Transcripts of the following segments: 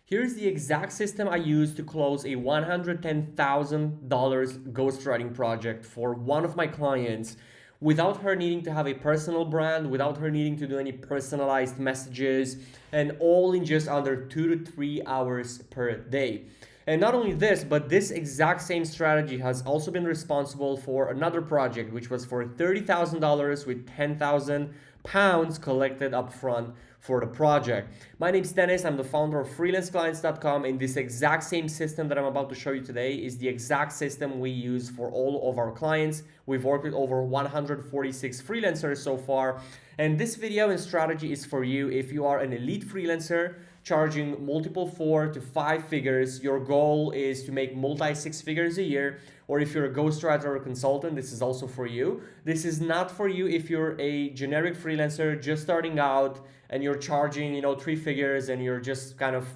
Here's the exact system I used to close a $110,000 ghostwriting project for one of my clients without her needing to have a personal brand, without her needing to do any personalized messages, and all in just under 2 to 3 hours per day. And not only this, but this exact same strategy has also been responsible for another project, which was for $30,000 with 10,000 pounds collected upfront for the project. My name is Dennis. I'm the founder of freelanceclients.com, and this exact same system that I'm about to show you today is the exact system we use for all of our clients. We've worked with over 146 freelancers so far, and this video and strategy is for you if you are an elite freelancer charging multiple 4 to 5 figures. Your goal is to make multi 6 figures a year, or if you're a ghostwriter or a consultant, this is also for you. This is not for you if you're a generic freelancer just starting out and you're charging, 3 figures and you're just kind of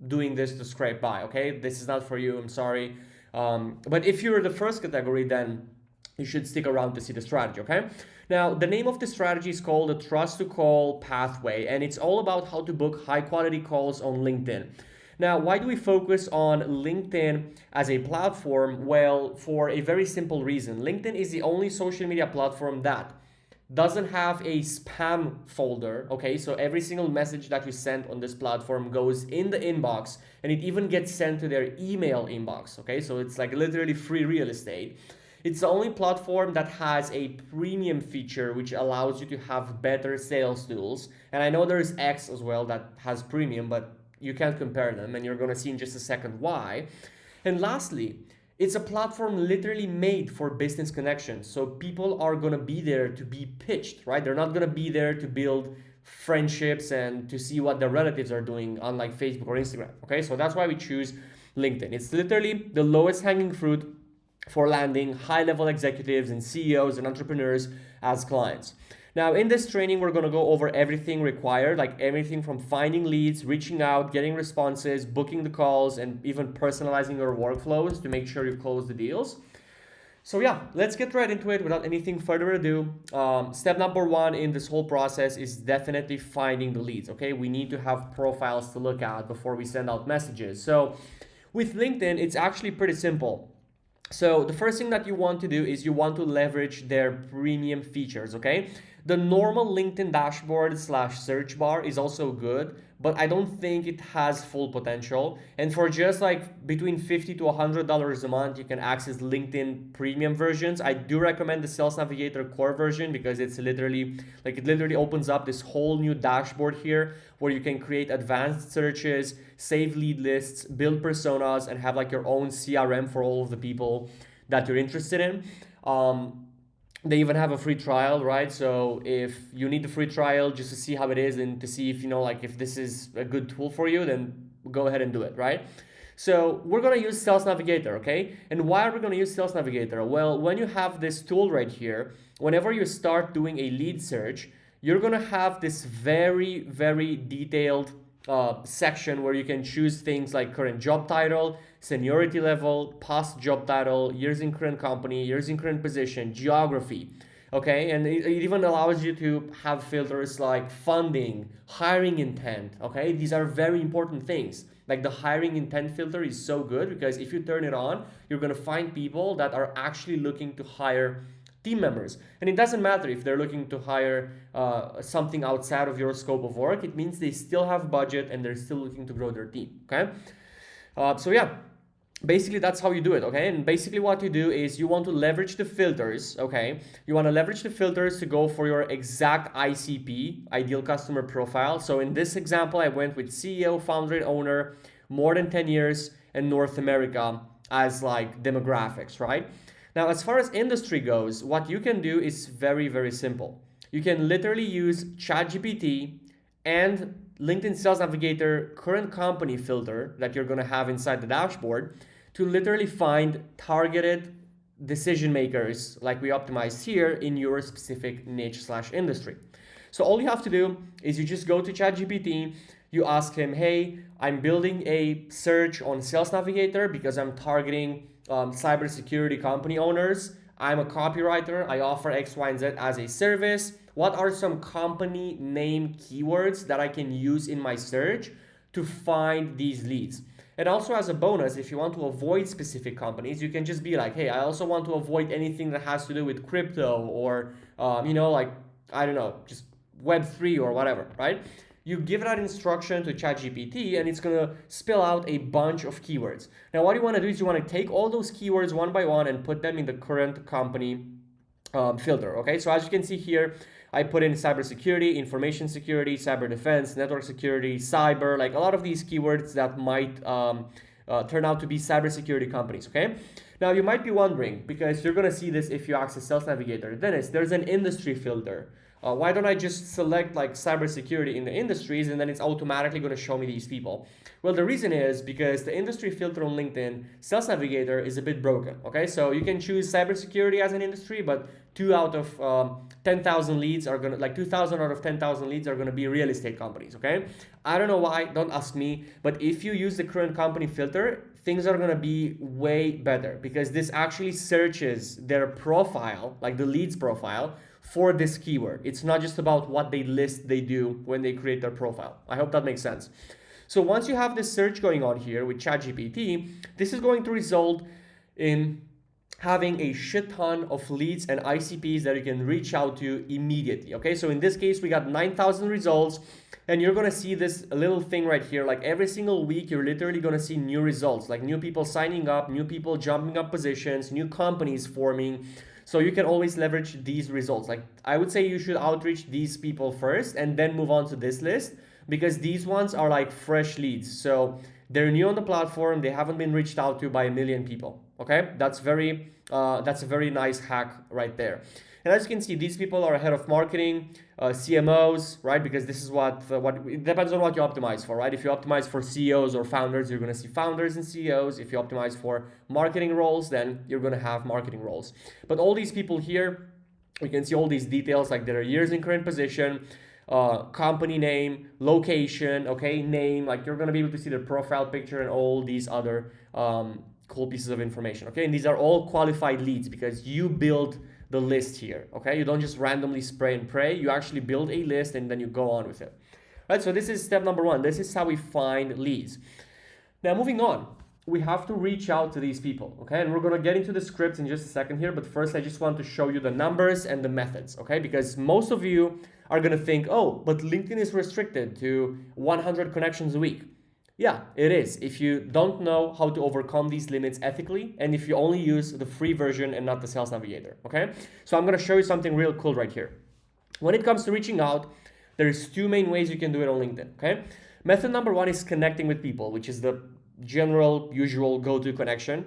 doing this to scrape by. Okay, this is not for you. I'm sorry. But if you're the first category, then you should stick around to see the strategy, okay? Now, the name of the strategy is called the Trust to Call Pathway, and it's all about how to book high quality calls on LinkedIn. Now, why do we focus on LinkedIn as a platform? Well, for a very simple reason. LinkedIn is the only social media platform that doesn't have a spam folder, okay? So every single message that you send on this platform goes in the inbox, and it even gets sent to their email inbox, okay? So it's like literally free real estate. It's the only platform that has a premium feature which allows you to have better sales tools. And I know there's X as well that has premium, but you can't compare them, and you're gonna see in just a second why. And lastly, it's a platform literally made for business connections. So people are gonna be there to be pitched, right? They're not gonna be there to build friendships and to see what their relatives are doing, unlike Facebook or Instagram, okay? So that's why we choose LinkedIn. It's literally the lowest hanging fruit for landing high-level executives and CEOs and entrepreneurs as clients. Now, in this training, we're going to go over everything required, like everything from finding leads, reaching out, getting responses, booking the calls, and even personalizing your workflows to make sure you close the deals. So yeah, let's get right into it without anything further ado. Step number one in this whole process is definitely finding the leads, okay? We need to have profiles to look at before we send out messages. So with LinkedIn, it's actually pretty simple. So the first thing that you want to do is you want to leverage their premium features, okay? The normal LinkedIn dashboard slash search bar is also good, but I don't think it has full potential. And for just like between $50 to $100 a month, you can access LinkedIn premium versions. I do recommend the Sales Navigator core version because it's literally like it literally opens up this whole new dashboard here where you can create advanced searches, save lead lists, build personas, and have like your own CRM for all of the people that you're interested in. They even have a free trial, right? So if you need the free trial just to see how it is and to see if like if this is a good tool for you, then go ahead and do it, right? So we're gonna use Sales Navigator, okay? And why are we gonna use Sales Navigator? Well, when you have this tool right here, whenever you start doing a lead search, you're gonna have this very, very detailed section where you can choose things like current job title, seniority level, past job title, years in current company, years in current position, geography. Okay, and it even allows you to have filters like funding, hiring intent. Okay, these are very important things. Like the hiring intent filter is so good because if you turn it on, you're gonna find people that are actually looking to hire team members. And it doesn't matter if they're looking to hire something outside of your scope of work. It means they still have budget and they're still looking to grow their team. Okay, so yeah, basically that's how you do it. Okay, and basically what you do is you want to leverage the filters. Okay, you want to leverage the filters to go for your exact ICP, ideal customer profile. So in this example, I went with CEO, founder, and owner, more than 10 years, and North America as like demographics, right? Now, as far as industry goes, what you can do is very, very simple. You can literally use ChatGPT and LinkedIn Sales Navigator current company filter that you're going to have inside the dashboard to literally find targeted decision makers like we optimized here in your specific niche slash industry. So all you have to do is you just go to ChatGPT, you ask him, hey, I'm building a search on Sales Navigator because I'm targeting cybersecurity company owners. I'm a copywriter. I offer X, Y, and Z as a service. What are some company name keywords that I can use in my search to to find these leads. And also as a bonus, if you want to avoid specific companies, you can just be like, hey, I also want to avoid anything that has to do with crypto or, like, I don't know, just Web3 or whatever, right? You give that instruction to ChatGPT and it's gonna spill out a bunch of keywords. Now, what you wanna do is you wanna take all those keywords one by one and put them in the current company filter, okay? So as you can see here, I put in cybersecurity, information security, cyber defense, network security, cyber, like a lot of these keywords that might turn out to be cybersecurity companies, okay? Now you might be wondering, because you're gonna see this if you access Sales Navigator, Dennis, there's an industry filter. Why don't I just select like cybersecurity in the industries and then it's automatically going to show me these people? Well, the reason is because the industry filter on LinkedIn, Sales Navigator, is a bit broken. Okay, so you can choose cybersecurity as an industry, but 2 out of 10,000 leads are going to, like 2,000 out of 10,000 leads are going to be real estate companies. Okay, I don't know why, don't ask me, but if you use the current company filter, things are going to be way better because this actually searches their profile, like the leads profile, for this keyword. It's not just about what they list they do when they create their profile. I hope that makes sense. So once you have this search going on here with ChatGPT, this is going to result in having a shit ton of leads and ICPs that you can reach out to immediately. Okay, so in this case, we got 9,000 results, and you're gonna see this little thing right here. Like every single week, you're literally gonna see new results, like new people signing up, new people jumping up positions, new companies forming. So you can always leverage these results. Like I would say you should outreach these people first and then move on to this list because these ones are like fresh leads. So they're new on the platform. They haven't been reached out to by a million people. Okay, that's a very nice hack right there. And as you can see, these people are head of marketing, CMOs, right? Because this is what it depends on what you optimize for, right? If you optimize for CEOs or founders, you're going to see founders and CEOs. If you optimize for marketing roles, then you're going to have marketing roles. But all these people here, you can see all these details, like their years in current position, company name, location, okay, name. Like you're going to be able to see their profile picture and all these other cool pieces of information, okay? And these are all qualified leads because you build the list here, okay? You don't just randomly spray and pray. You actually build a list and then you go on with it, right? So this is step number one. This is how we find leads. Now moving on, we have to reach out to these people, okay? And we're gonna get into the scripts in just a second here, but first I just want to show you the numbers and the methods, okay? Because most of you are gonna think, oh, but LinkedIn is restricted to 100 connections a week. Yeah, it is. If you don't know how to overcome these limits ethically, and if you only use the free version and not the Sales Navigator, okay? So I'm gonna show you something real cool right here. When it comes to reaching out, there's two main ways you can do it on LinkedIn, okay? Method number one is connecting with people, which is the general, usual go-to connection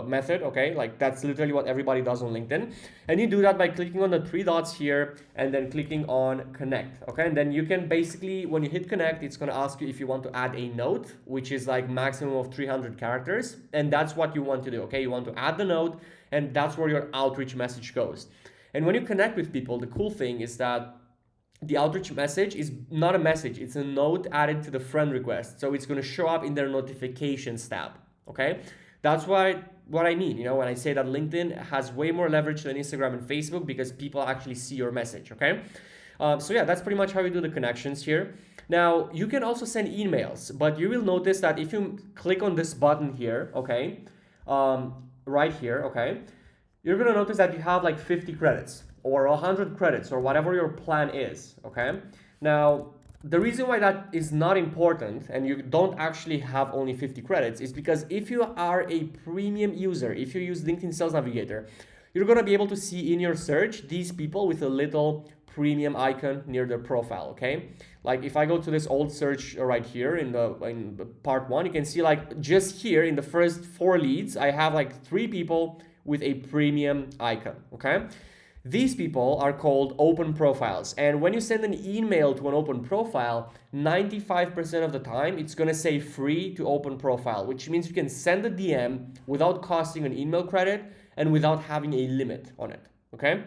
method, okay? Like that's literally what everybody does on LinkedIn. And you do that by clicking on the three dots here and then clicking on connect, okay? And then you can basically, when you hit connect, it's gonna ask you if you want to add a note, which is like maximum of 300 characters. And that's what you want to do, okay? You want to add the note and that's where your outreach message goes. And when you connect with people, the cool thing is that the outreach message is not a message, it's a note added to the friend request. So it's going to show up in their notifications tab, okay? That's what I mean, when I say that LinkedIn has way more leverage than Instagram and Facebook because people actually see your message, okay? So yeah, that's pretty much how you do the connections here. Now, you can also send emails, but you will notice that if you click on this button here, okay, right here, okay, you're going to notice that you have like 50 credits. Or 100 credits or whatever your plan is, okay? Now, the reason why that is not important and you don't actually have only 50 credits is because if you are a premium user, if you use LinkedIn Sales Navigator, you're gonna be able to see in your search these people with a little premium icon near their profile, okay? Like if I go to this old search right here in the part one, you can see like just here in the first 4 leads, I have like 3 people with a premium icon, okay? These people are called open profiles. And when you send an email to an open profile, 95% of the time, it's gonna say free to open profile, which means you can send a DM without costing an email credit and without having a limit on it, okay?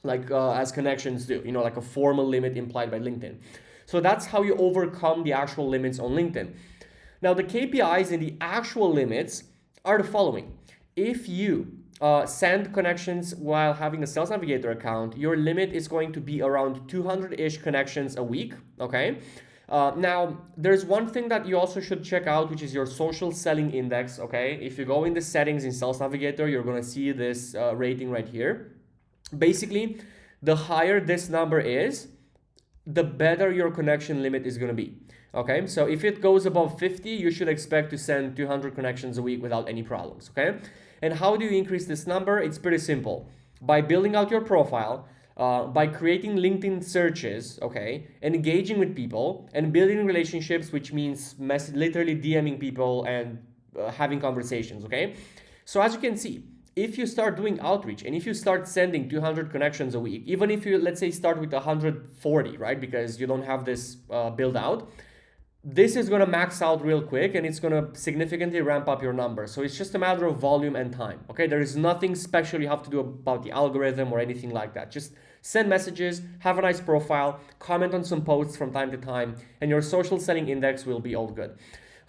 Like as connections do, like a formal limit implied by LinkedIn. So that's how you overcome the actual limits on LinkedIn. Now the KPIs and the actual limits are the following. If you send connections while having a Sales Navigator account, your limit is going to be around 200-ish connections a week, okay? Now, there's one thing that you also should check out, which is your social selling index. Okay, if you go in the settings in Sales Navigator, you're gonna see this rating right here. Basically, the higher this number is, the better your connection limit is gonna be. Okay, so if it goes above 50, you should expect to send 200 connections a week without any problems. Okay, and how do you increase this number? It's pretty simple. By building out your profile, by creating LinkedIn searches, okay, engaging with people and building relationships, which means literally DMing people and having conversations, okay? So as you can see, if you start doing outreach and if you start sending 200 connections a week, even if you, let's say, start with 140, right, because you don't have this build out, this is going to max out real quick and it's going to significantly ramp up your numbers. So it's just a matter of volume and time. Okay, there is nothing special you have to do about the algorithm or anything like that. Just send messages, have a nice profile, comment on some posts from time to time, and your social selling index will be all good.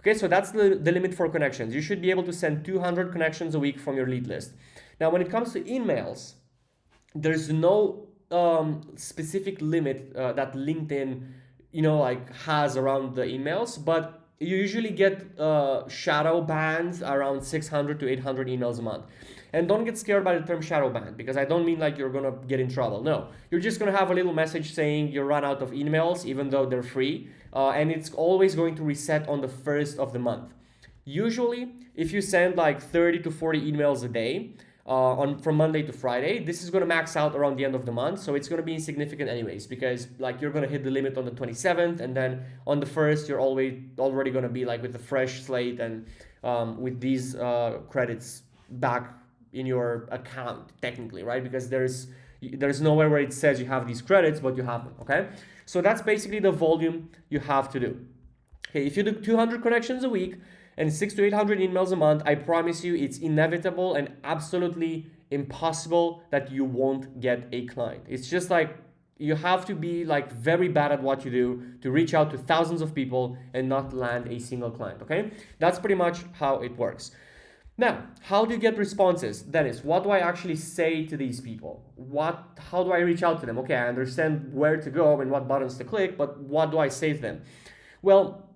Okay, so that's the limit for connections. You should be able to send 200 connections a week from your lead list. Now, when it comes to emails, there's no specific limit that LinkedIn like has around the emails, but you usually get shadow bans around 600 to 800 emails a month. And don't get scared by the term shadow ban, because I don't mean like you're gonna get in trouble. No, you're just gonna have a little message saying you run out of emails, even though they're free, and it's always going to reset on the first of the month. Usually, if you send like 30 to 40 emails a day, from Monday to Friday, this is going to max out around the end of the month, so it's going to be insignificant anyways, because like you're going to hit the limit on the 27th, and then on the 1st you're already going to be like with a fresh slate and with these credits back in your account technically, right? Because there's nowhere where it says you have these credits, but you have them. Okay, so that's basically the volume you have to do. Okay, if you do 200 connections a week and 600 to 800 emails a month, I promise you it's inevitable and absolutely impossible that you won't get a client. It's just like you have to be like very bad at what you do to reach out to thousands of people and not land a single client, okay? That's pretty much how it works. Now, how do you get responses? Dennis, what do I actually say to these people? How do I reach out to them? Okay, I understand where to go and what buttons to click, but what do I say to them? Well,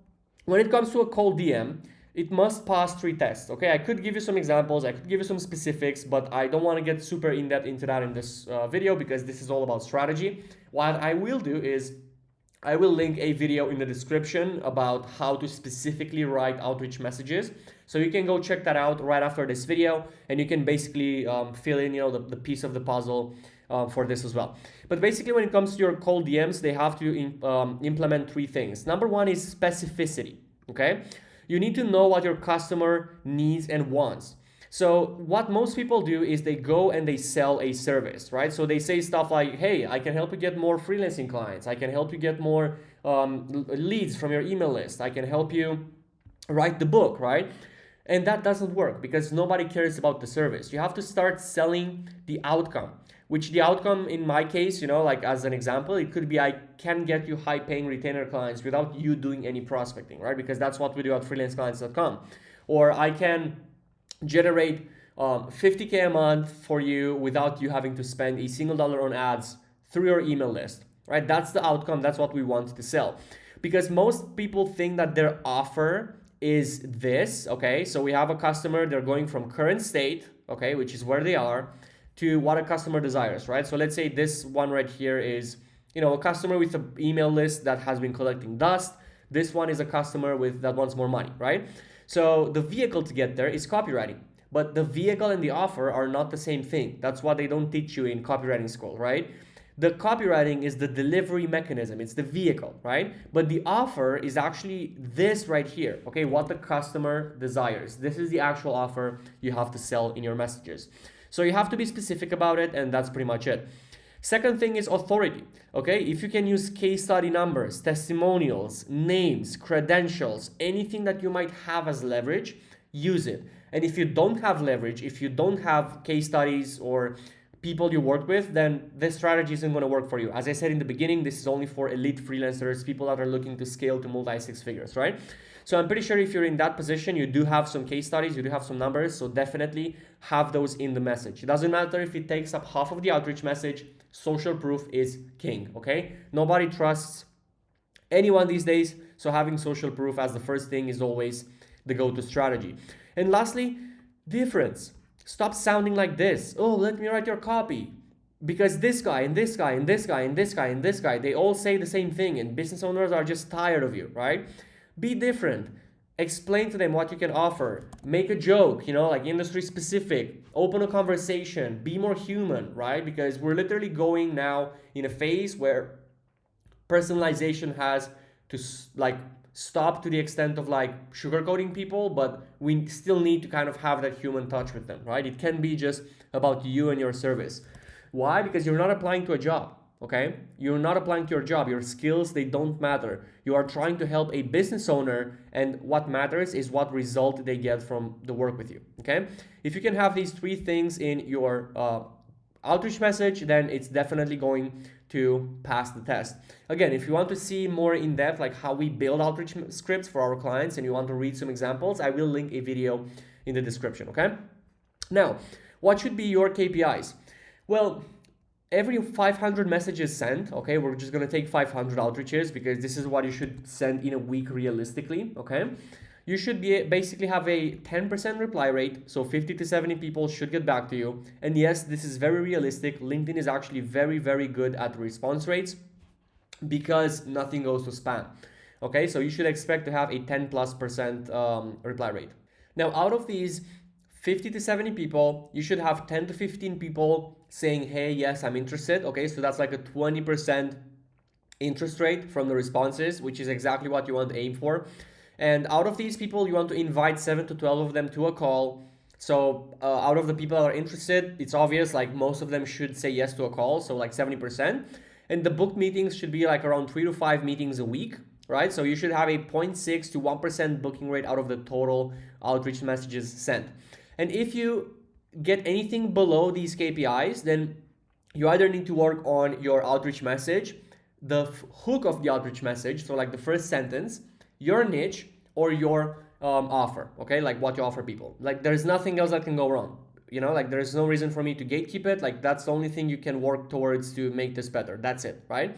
when it comes to a cold DM, it must pass 3 tests. Okay, I could give you some examples, I could give you some specifics, but I don't want to get super in-depth into that in this video, because this is all about strategy. What I will do is I will link a video in the description about how to specifically write outreach messages. So you can go check that out right after this video, and you can basically fill in the piece of the puzzle for this as well. But basically, when it comes to your cold DMs, they have to implement 3 things. Number 1 is specificity, okay? You need to know what your customer needs and wants. So what most people do is they go and they sell a service, right? So they say stuff like, hey, I can help you get more freelancing clients. I can help you get more leads from your email list. I can help you write the book, right? And that doesn't work, because nobody cares about the service. You have to start selling the outcome, which the outcome in my case, like as an example, it could be I can get you high paying retainer clients without you doing any prospecting, right? Because that's what we do at freelanceclients.com. Or I can generate 50K a month for you without you having to spend a single dollar on ads through your email list, right? That's the outcome. That's what we want to sell. Because most people think that their offer is this, okay? So we have a customer, they're going from current state, okay, which is where they are, to what a customer desires, right? So let's say this one right here is, a customer with an email list that has been collecting dust. This one is a customer that wants more money, right? So the vehicle to get there is copywriting, but the vehicle and the offer are not the same thing. That's what they don't teach you in copywriting school, right? The copywriting is the delivery mechanism. It's the vehicle, right? But the offer is actually this right here, okay? What the customer desires. This is the actual offer you have to sell in your messages. So you have to be specific about it, and that's pretty much it. Second thing is authority, okay? If you can use case study numbers, testimonials, names, credentials, anything that you might have as leverage, use it. And if you don't have leverage, if you don't have case studies or people you work with, then this strategy isn't going to work for you. As I said in the beginning, this is only for elite freelancers, people that are looking to scale to multi-6 figures, right? So I'm pretty sure if you're in that position, you do have some case studies, you do have some numbers, so definitely have those in the message. It doesn't matter if it takes up half of the outreach message, social proof is king, okay? Nobody trusts anyone these days. So having social proof as the first thing is always the go-to strategy. And lastly, difference. Stop sounding like this. Oh, let me write your copy. Because this guy and this guy and this guy and this guy and this guy, they all say the same thing, and business owners are just tired of you, right? Be different. Explain to them what you can offer. Make a joke, like industry specific. Open a conversation. Be more human, right? Because we're literally going now in a phase where personalization has to stop to the extent of like sugarcoating people, but we still need to kind of have that human touch with them, right? It can be just about you and your service. Why? Because you're not applying to a job, okay? You're not applying to your job. Your skills, they don't matter. You are trying to help a business owner, and what matters is what result they get from the work with you, okay? If you can have these three things in your outreach message, then it's definitely going to pass the test. Again, if you want to see more in depth, like how we build outreach scripts for our clients, and you want to read some examples, I will link a video in the description, okay? Now, what should be your KPIs? Well, every 500 messages sent, okay, we're just gonna take 500 outreaches because this is what you should send in a week realistically, okay? You should basically have a 10% reply rate, so 50 to 70 people should get back to you. And yes, this is very realistic. LinkedIn is actually very, very good at response rates because nothing goes to spam, okay? So you should expect to have a 10+% reply rate. Now, out of these 50 to 70 people, you should have 10 to 15 people saying, hey, yes, I'm interested. Okay, so that's like a 20% interest rate from the responses, which is exactly what you want to aim for. And out of these people, you want to invite 7 to 12 of them to a call. So out of the people that are interested, it's obvious, like most of them should say yes to a call, so like 70%. And the booked meetings should be like around 3 to 5 meetings a week, right? So you should have a 0.6 to 1% booking rate out of the total outreach messages sent. And if you get anything below these KPIs, then you either need to work on your outreach message, the hook of the outreach message, so like the first sentence, your niche, or your offer, okay? Like what you offer people. Like there's nothing else that can go wrong. Like there's no reason for me to gatekeep it. Like that's the only thing you can work towards to make this better. That's it, right?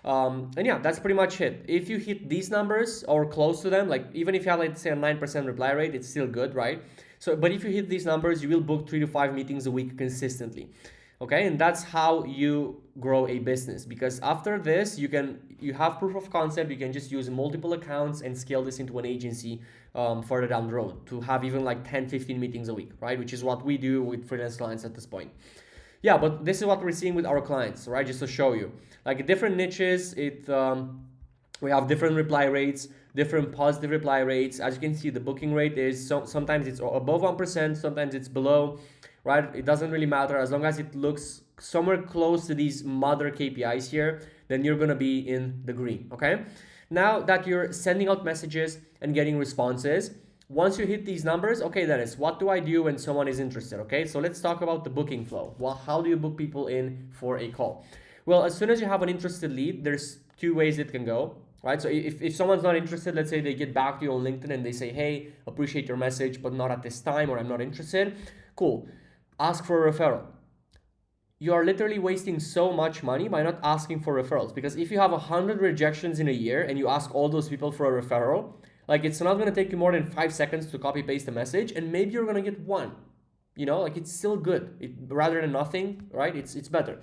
And yeah, that's pretty much it. If you hit these numbers or close to them, like even if you have, let's say, a 9% reply rate, it's still good, right? So, but if you hit these numbers, you will book 3 to 5 meetings a week consistently. Okay, and that's how you grow a business, because after this, you have proof of concept. You can just use multiple accounts and scale this into an agency further down the road to have even like 10, 15 meetings a week, right? Which is what we do with freelance clients at this point. Yeah, but this is what we're seeing with our clients, right? Just to show you, like different niches, we have different reply rates, different positive reply rates. As you can see, the booking rate is sometimes it's above 1%, sometimes it's below, right? It doesn't really matter as long as it looks somewhere close to these mother KPIs here, then you're gonna be in the green, okay? Now that you're sending out messages and getting responses, once you hit these numbers, okay, Dennis, what do I do when someone is interested, okay? So let's talk about the booking flow. Well, how do you book people in for a call? Well, as soon as you have an interested lead, there's 2 ways it can go, right? So if someone's not interested, let's say they get back to you on LinkedIn and they say, hey, appreciate your message, but not at this time, or I'm not interested. Cool. Ask for a referral. You are literally wasting so much money by not asking for referrals, because if you have 100 rejections in a year and you ask all those people for a referral, like it's not going to take you more than 5 seconds to copy paste a message, and maybe you're going to get one, like it's still good rather than nothing, right? It's better.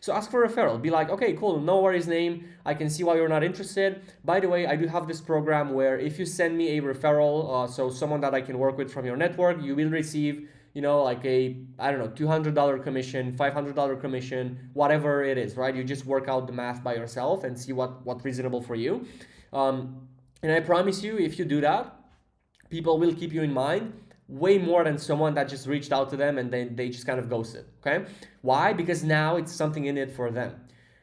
So ask for a referral. Be like, okay, cool, no worries, name. I can see why you're not interested. By the way, I do have this program where if you send me a referral, so someone that I can work with from your network, you will receive, like a, I don't know, $200 commission, $500 commission, whatever it is, right? You just work out the math by yourself and see what's reasonable for you. And I promise you, if you do that, people will keep you in mind way more than someone that just reached out to them and then they just kind of ghosted, okay? Why? Because now it's something in it for them.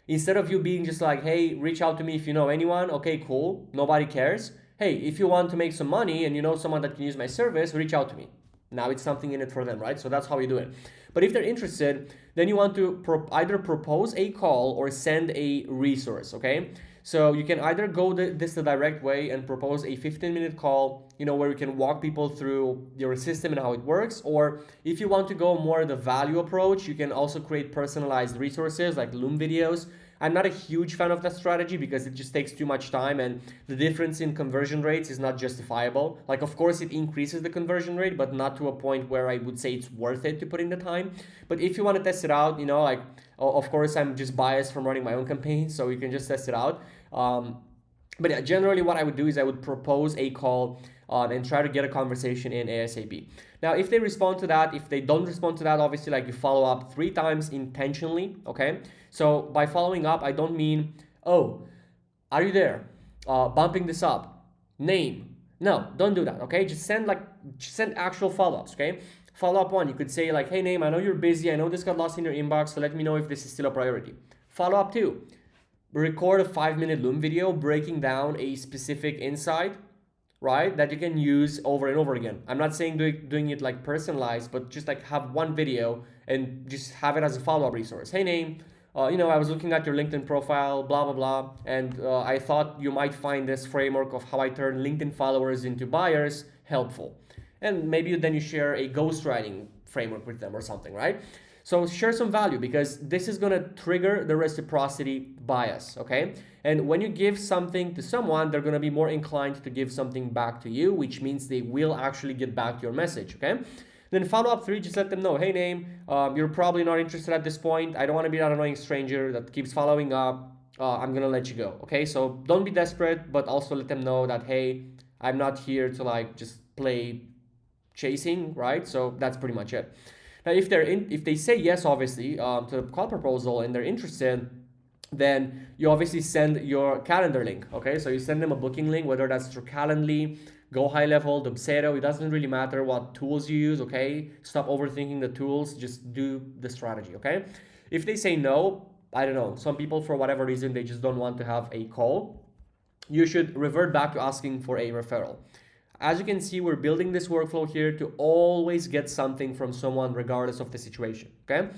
Instead of you being just like, hey, reach out to me if you know anyone, okay, cool, nobody cares. Hey, if you want to make some money and you know someone that can use my service, reach out to me. Now it's something in it for them, right? So that's how we do it. But if they're interested, then you want to either propose a call or send a resource, okay? So you can either go the direct way and propose a 15-minute call, where you can walk people through your system and how it works. Or if you want to go more the value approach, you can also create personalized resources like Loom videos I'm not a huge fan of that strategy because it just takes too much time, and the difference in conversion rates is not justifiable. Like, of course, it increases the conversion rate, but not to a point where I would say it's worth it to put in the time. But if you want to test it out, like, of course, I'm just biased from running my own campaign, so you can just test it out. But yeah, generally what I would do is I would propose a call and try to get a conversation in ASAP. Now, if they respond to that, if they don't respond to that, obviously, like, you follow up 3 times intentionally, okay? So by following up, I don't mean, oh, are you there? Bumping this up. Name. No, don't do that, okay? Just send actual follow-ups, okay? Follow-up 1, you could say like, hey, Name, I know you're busy. I know this got lost in your inbox, so let me know if this is still a priority. Follow-up 2, record a 5-minute Loom video breaking down a specific insight, right, that you can use over and over again. I'm not saying doing it like personalized, but just like have one video and just have it as a follow-up resource. Hey, Name, I was looking at your LinkedIn profile, blah, blah, blah, and I thought you might find this framework of how I turn LinkedIn followers into buyers helpful. And maybe then you share a ghostwriting framework with them or something, right? So share some value, because this is gonna trigger the reciprocity bias, okay? And when you give something to someone, they're gonna be more inclined to give something back to you, which means they will actually get back to your message, okay? Then follow-up 3, just let them know, hey, Name, you're probably not interested at this point. I don't wanna be that annoying stranger that keeps following up. I'm gonna let you go, okay? So don't be desperate, but also let them know that, hey, I'm not here to like just play chasing, right? So that's pretty much it. Now, if they say yes, obviously, to the call proposal and they're interested, then you obviously send your calendar link, okay? So you send them a booking link, whether that's through Calendly, Go High Level, Dubsero. It doesn't really matter what tools you use, okay? Stop overthinking the tools, just do the strategy, okay? If they say no, I don't know, some people, for whatever reason, they just don't want to have a call, you should revert back to asking for a referral. As you can see, we're building this workflow here to always get something from someone regardless of the situation, okay?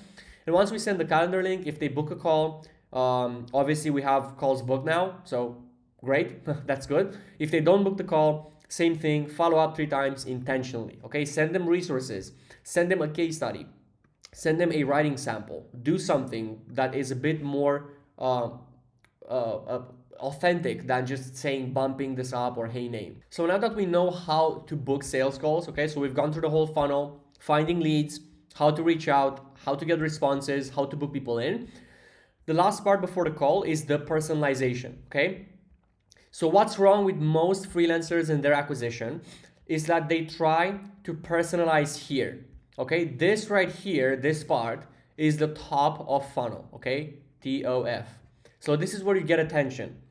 And once we send the calendar link, if they book a call, obviously we have calls booked now, so great, that's good. If they don't book the call, same thing, follow up 3 times intentionally, okay? Send them resources, send them a case study, send them a writing sample, do something that is a bit more authentic than just saying bumping this up or hey, Name. So now that we know how to book sales calls, okay, so we've gone through the whole funnel, finding leads, how to reach out, how to get responses, how to book people in. The last part before the call is the personalization, okay? So what's wrong with most freelancers in their acquisition is that they try to personalize here, okay? This right here, this part is the top of funnel, okay? TOF. So this is where you get attention.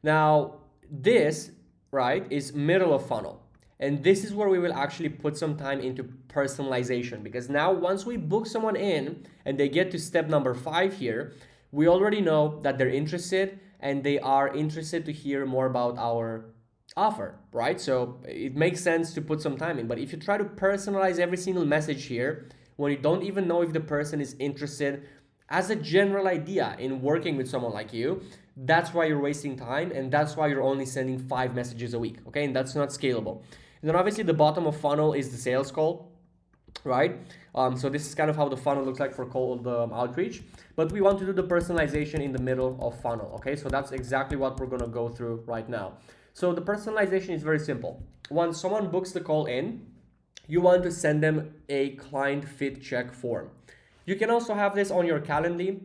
Now, this, right, is middle of funnel. And this is where we will actually put some time into personalization, because now once we book someone in and they get to step number 5 here, we already know that they're interested and they are interested to hear more about our offer, right? So it makes sense to put some time in. But if you try to personalize every single message here, when you don't even know if the person is interested as a general idea in working with someone like you, that's why you're wasting time, and that's why you're only sending 5 messages a week, okay? And that's not scalable. And then obviously the bottom of funnel is the sales call, right? So this is kind of how the funnel looks like for cold outreach, but we want to do the personalization in the middle of funnel, okay? So that's exactly what we're gonna go through right now. So the personalization is very simple. Once someone books the call in, you want to send them a client fit check form. You can also have this on your Calendly,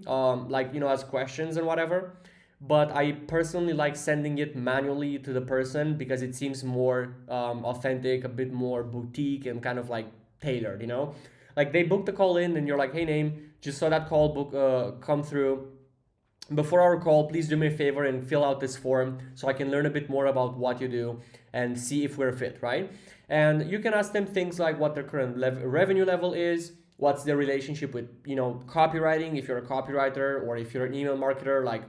as questions and whatever, but I personally like sending it manually to the person because it seems more authentic, a bit more boutique and kind of like tailored, Like they book the call in and you're like, hey, Name, just saw that call book come through. Before our call, please do me a favor and fill out this form so I can learn a bit more about what you do and see if we're a fit, right? And you can ask them things like what their current revenue level is, what's their relationship with, copywriting, if you're a copywriter, or if you're an email marketer, like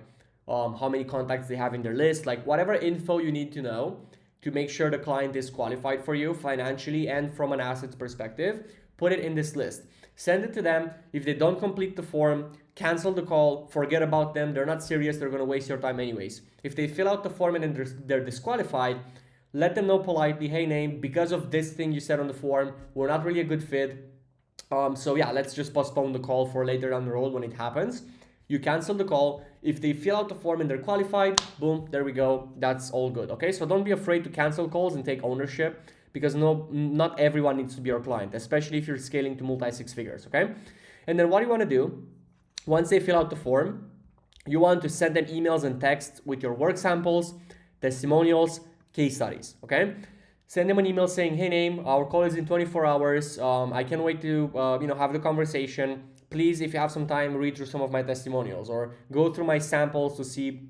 how many contacts they have in their list, like whatever info you need to know to make sure the client is qualified for you financially and from an assets perspective, put it in this list. Send it to them. If they don't complete the form, cancel the call, forget about them. They're not serious. They're going to waste your time anyways. If they fill out the form and they're disqualified, let them know politely, hey, Name, because of this thing you said on the form, we're not really a good fit. So yeah, let's just postpone the call for later down the road when it happens. You cancel the call. If they fill out the form and they're qualified, boom, there we go. That's all good. Okay, so don't be afraid to cancel calls and take ownership, because not everyone needs to be your client, especially if you're scaling to multi six figures. Okay, and then what you want to do once they fill out the form, you want to send them emails and texts with your work samples, testimonials, case studies. Okay, send them an email saying, hey name, our call is in 24 hours. I can't wait to have the conversation. Please, if you have some time, read through some of my testimonials or go through my samples to see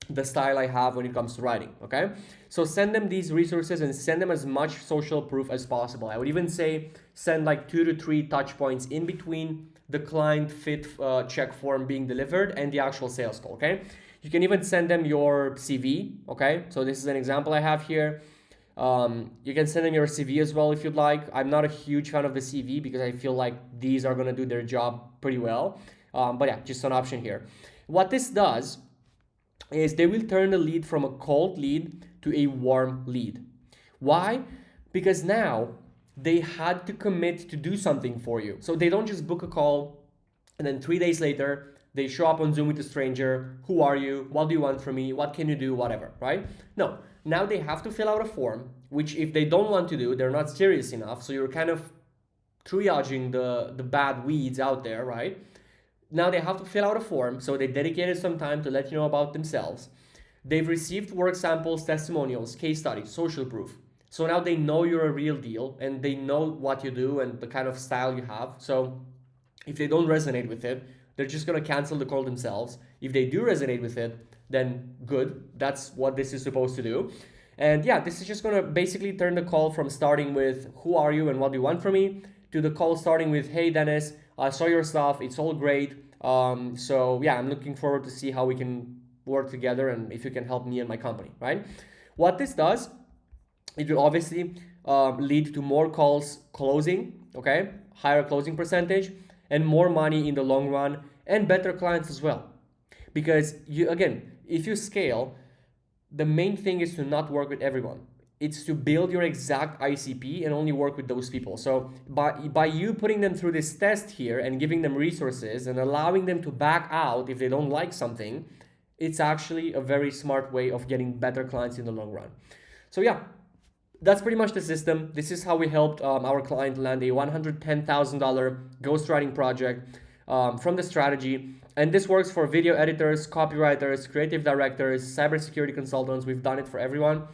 the style I have when it comes to writing. Okay, so send them these resources and send them as much social proof as possible. I would even say send like 2 to 3 touch points in between the client fit check form being delivered and the actual sales call. Okay, you can even send them your CV. Okay, so this is an example I have here. You can send them your CV as well if you'd like. I'm not a huge fan of the CV because I feel like these are going to do their job pretty well. But yeah, just an option here. What this does is they will turn the lead from a cold lead to a warm lead. Why? Because now they had to commit to do something for you. So they don't just book a call and then 3 days later they show up on Zoom with a stranger. Who are you? What do you want from me? What can you do? Whatever, right? No, now they have to fill out a form, which if they don't want to do, they're not serious enough. So you're kind of triaging the bad weeds out there, right? Now they have to fill out a form, so they dedicated some time to let you know about themselves. They've received work samples, testimonials, case studies, social proof. So now they know you're a real deal and they know what you do and the kind of style you have. So if they don't resonate with it, they're just going to cancel the call themselves. If they do resonate with it, then good. That's what this is supposed to do. And yeah, this is just going to basically turn the call from starting with who are you and what do you want from me to the call starting with, hey Dennis, I saw your stuff. It's all great. So yeah, I'm looking forward to see how we can work together and if you can help me and my company, right? What this does, it will obviously lead to more calls closing, okay? Higher closing percentage and more money in the long run and better clients as well. Because if you scale, the main thing is to not work with everyone. It's to build your exact ICP and only work with those people. So by you putting them through this test here and giving them resources and allowing them to back out if they don't like something, it's actually a very smart way of getting better clients in the long run. So yeah, that's pretty much the system. This is how we helped our client land a $110,000 ghostwriting project from the strategy. And this works for video editors, copywriters, creative directors, cybersecurity consultants. We've done it for everyone.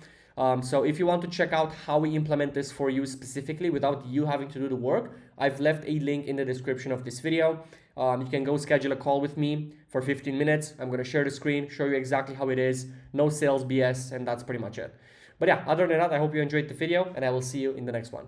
So if you want to check out how we implement this for you specifically without you having to do the work, I've left a link in the description of this video. You can go schedule a call with me for 15 minutes. I'm going to share the screen, show you exactly how it is, no sales BS, and that's pretty much it. But yeah, other than that, I hope you enjoyed the video and I will see you in the next one.